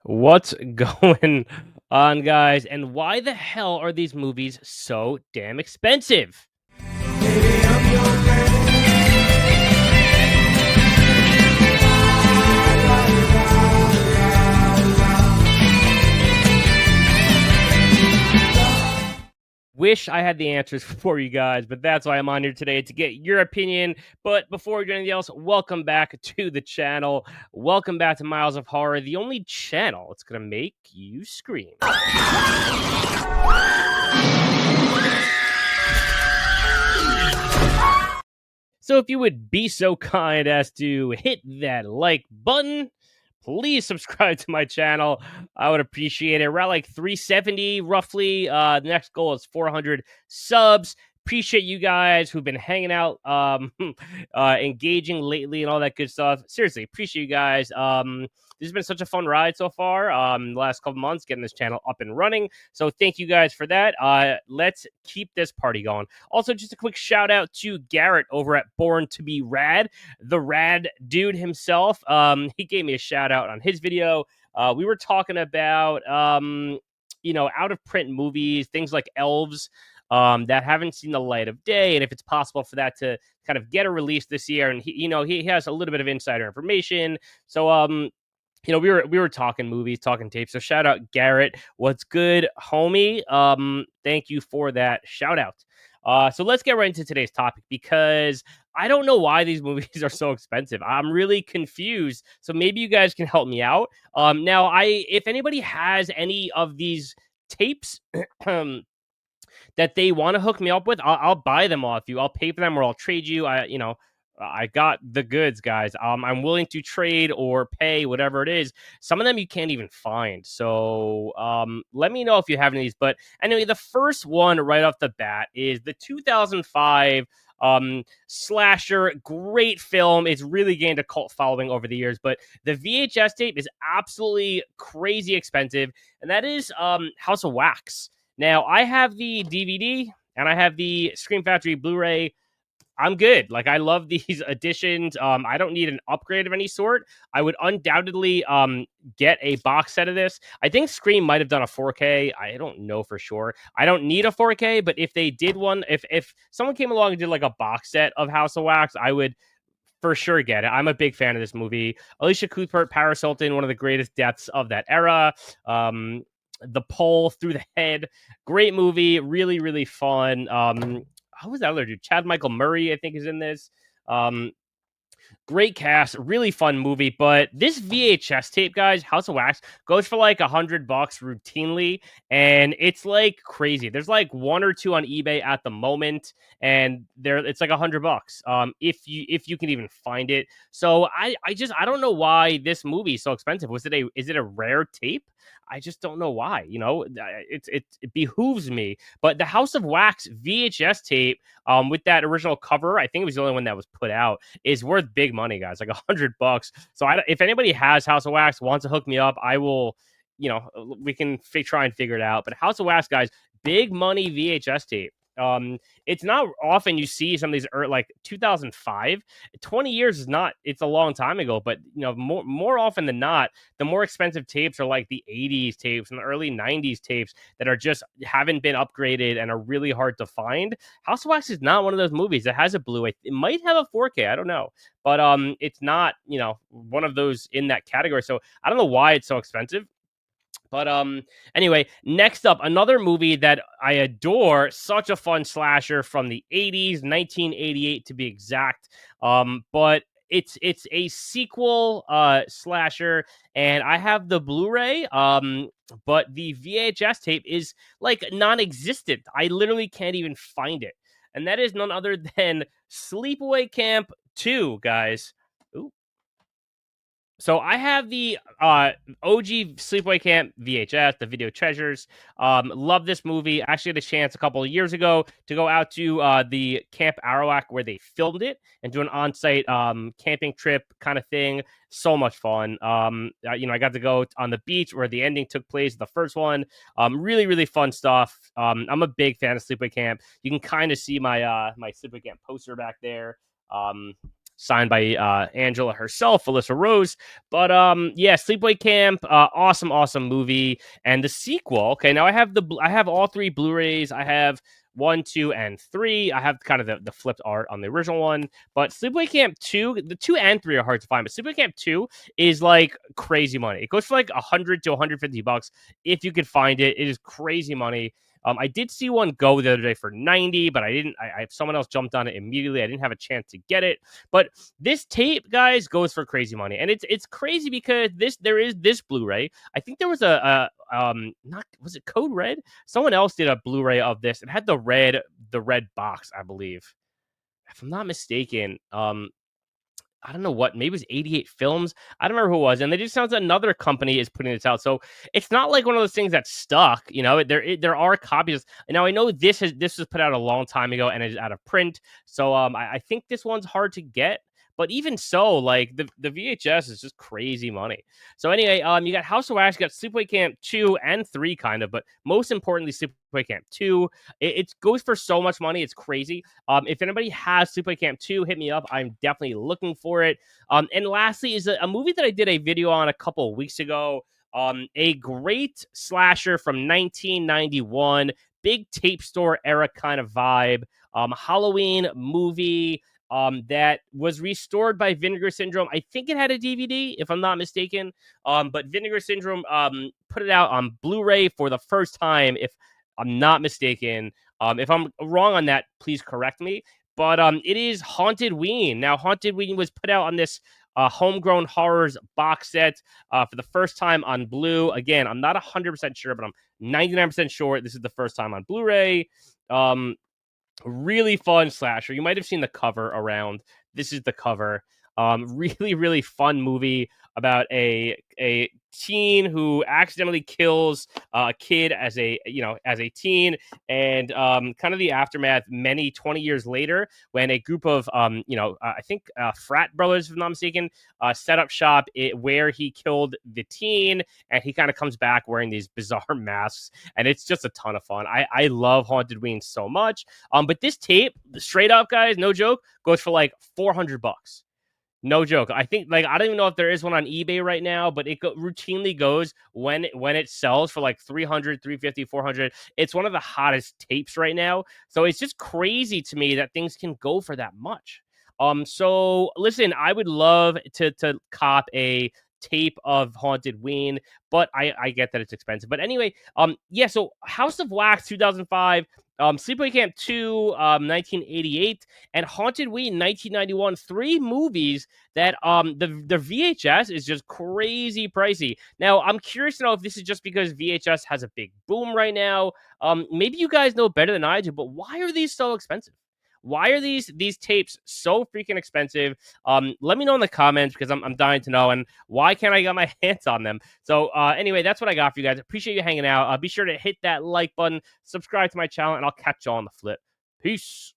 What's going on, guys? And why the hell are these movies so damn expensive? Wish I had the answers for you guys, but that's why I'm on here today to get your opinion. But before we do anything else, welcome back to the channel. Welcome back to Miles of Horror, the only channel that's going to make you scream. So if you would be so kind as to hit that like button, please subscribe to my channel. I would appreciate it. We're at like 370 roughly. The next goal is 400 subs. Appreciate you guys who've been hanging out, engaging lately and all that good stuff. Seriously, appreciate you guys. This has been such a fun ride so far. The last couple months getting this channel up and running. So thank you guys for that. Let's keep this party going. Also, just a quick shout out to Garrett over at Born to Be Rad, the rad dude himself. He gave me a shout out on his video. We were talking about out of print movies, things like Elves, that haven't seen the light of day, and if it's possible for that to kind of get a release this year. And he has a little bit of insider information. So we were talking movies, talking tapes. So shout out Garrett. What's good, homie? Thank you for that shout out. So let's get right into today's topic because I don't know why these movies are so expensive. I'm really confused. So maybe you guys can help me out. Now, if anybody has any of these tapes that they want to hook me up with, I'll buy them off you. I'll pay for them, or I'll trade you. I got the goods, guys. I'm willing to trade or pay whatever it is. Some of them you can't even find. So let me know if you have any of these. But anyway, the first one right off the bat is the 2005 slasher. Great film. It's really gained a cult following over the years. But the VHS tape is absolutely crazy expensive, and that is House of Wax. Now, I have the DVD and I have the Scream Factory Blu-ray. I'm good. Like, I love these editions. I don't need an upgrade of any sort. I would undoubtedly get a box set of this. I think Scream might have done a 4K. I don't know for sure. I don't need a 4K, but if they did one, if someone came along and did like a box set of House of Wax, I would for sure get it. I'm a big fan of this movie. Alicia Cuthbert, Paris Hilton, one of the greatest deaths of that era. The pole through the head, great movie, really, really fun. Who was that other dude? Chad Michael Murray, I think, is in this. Great cast, really fun movie. But this VHS tape, guys, House of Wax, goes for like $100 routinely, and it's like crazy. There's like one or two on eBay at the moment, and it's like $100. If you can even find it. So I don't know why this movie is so expensive. Is it a rare tape? I just don't know why. It behooves me. But the House of Wax VHS tape, with that original cover, I think it was the only one that was put out, is worth big money, guys. Like $100. So if anybody has House of Wax, wants to hook me up, I will. We can try and figure it out. But House of Wax, guys, big money VHS tape. It's not often you see some of these like 2005. 20 years is not, it's a long time ago, but more often than not, the more expensive tapes are like the 80s tapes and the early 90s tapes that are just haven't been upgraded and are really hard to find. House of Wax is not one of those movies. It has a Blu-ray. It might have a 4K, I don't know, but it's not one of those in that category. So I don't know why it's so expensive. But anyway, next up, another movie that I adore, such a fun slasher from the 80s, 1988 to be exact. But it's a sequel slasher, and I have the Blu-ray, but the VHS tape is like non-existent. I literally can't even find it. And that is none other than Sleepaway Camp 2, guys. Ooh. So I have the OG Sleepaway Camp VHS, the Video Treasures. Love this movie. I actually had a chance a couple of years ago to go out to the Camp Arawak where they filmed it and do an on-site camping trip kind of thing. So much fun. I got to go on the beach where the ending took place, the first one. Really, really fun stuff. I'm a big fan of Sleepaway Camp. You can kind of see my my Sleepaway Camp poster back there. signed by Angela herself, Alyssa Rose. But yeah, Sleepaway Camp, awesome movie. And the sequel, okay, now I have all 3 Blu-rays. I have 1, 2, and 3. I have kind of the flipped art on the original one, but Sleepaway Camp 2, the 2 and 3 are hard to find, but Sleepaway Camp 2 is like crazy money. It goes for like 100 to 150 bucks if you could find it. It is crazy money. I did see one go the other day for 90, but I didn't. Someone else jumped on it immediately. I didn't have a chance to get it. But this tape, guys, goes for crazy money, and it's crazy because there is this Blu-ray. I think there was not was it Code Red? Someone else did a Blu-ray of this. It had the red box, I believe, if I'm not mistaken. I don't know what, maybe it was 88 Films. I don't remember who it was. And it just sounds like another company is putting this out. So it's not like one of those things that's stuck. You know, there are copies. Now I know this was put out a long time ago and is out of print. So I think this one's hard to get. But even so, like the VHS is just crazy money. So anyway, you got House of Wax, you got Sleepaway Camp 2 and 3 kind of, but most importantly, Sleepaway Camp 2. It goes for so much money, it's crazy. If anybody has Sleepaway Camp 2, hit me up. I'm definitely looking for it. And lastly is a movie that I did a video on a couple of weeks ago. A great slasher from 1991, big tape store era kind of vibe. Halloween movie that was restored by Vinegar Syndrome. I think it had a DVD, if I'm not mistaken. But Vinegar Syndrome put it out on Blu-ray for the first time, if I'm not mistaken. If I'm wrong on that, please correct me. But it is Haunted Ween. Now, Haunted Ween was put out on this Homegrown Horrors box set for the first time on Blue. Again, I'm not 100% sure, but I'm 99% sure this is the first time on Blu-ray. Really fun slasher. You might have seen the cover around. This is the cover. Really fun movie about a teen who accidentally kills a kid as a teen, and kind of the aftermath 20 years later when a group of I think frat brothers, if I'm not mistaken, set up shop where he killed the teen, and he kind of comes back wearing these bizarre masks, and it's just a ton of fun. I love Haunted Ween so much. But this tape, straight up, guys, no joke, goes for like $400. No joke. I think, like, I don't even know if there is one on eBay right now, but it routinely goes when it sells for like 300, 350, 400. It's one of the hottest tapes right now. So it's just crazy to me that things can go for that much. So listen, I would love to cop a tape of Haunted Ween, but I get that it's expensive. But anyway, yeah, so House of Wax 2005, Sleepaway Camp 2, 1988, and Haunted Ween 1991. 3 movies that the VHS is just crazy pricey. Now, I'm curious to know if this is just because VHS has a big boom right now. Maybe you guys know better than I do, but why are these so expensive? Why are these tapes so freaking expensive? Let me know in the comments because I'm dying to know. And why can't I get my hands on them? So anyway, that's what I got for you guys. Appreciate you hanging out. Be sure to hit that like button, subscribe to my channel, and I'll catch you on the flip. Peace.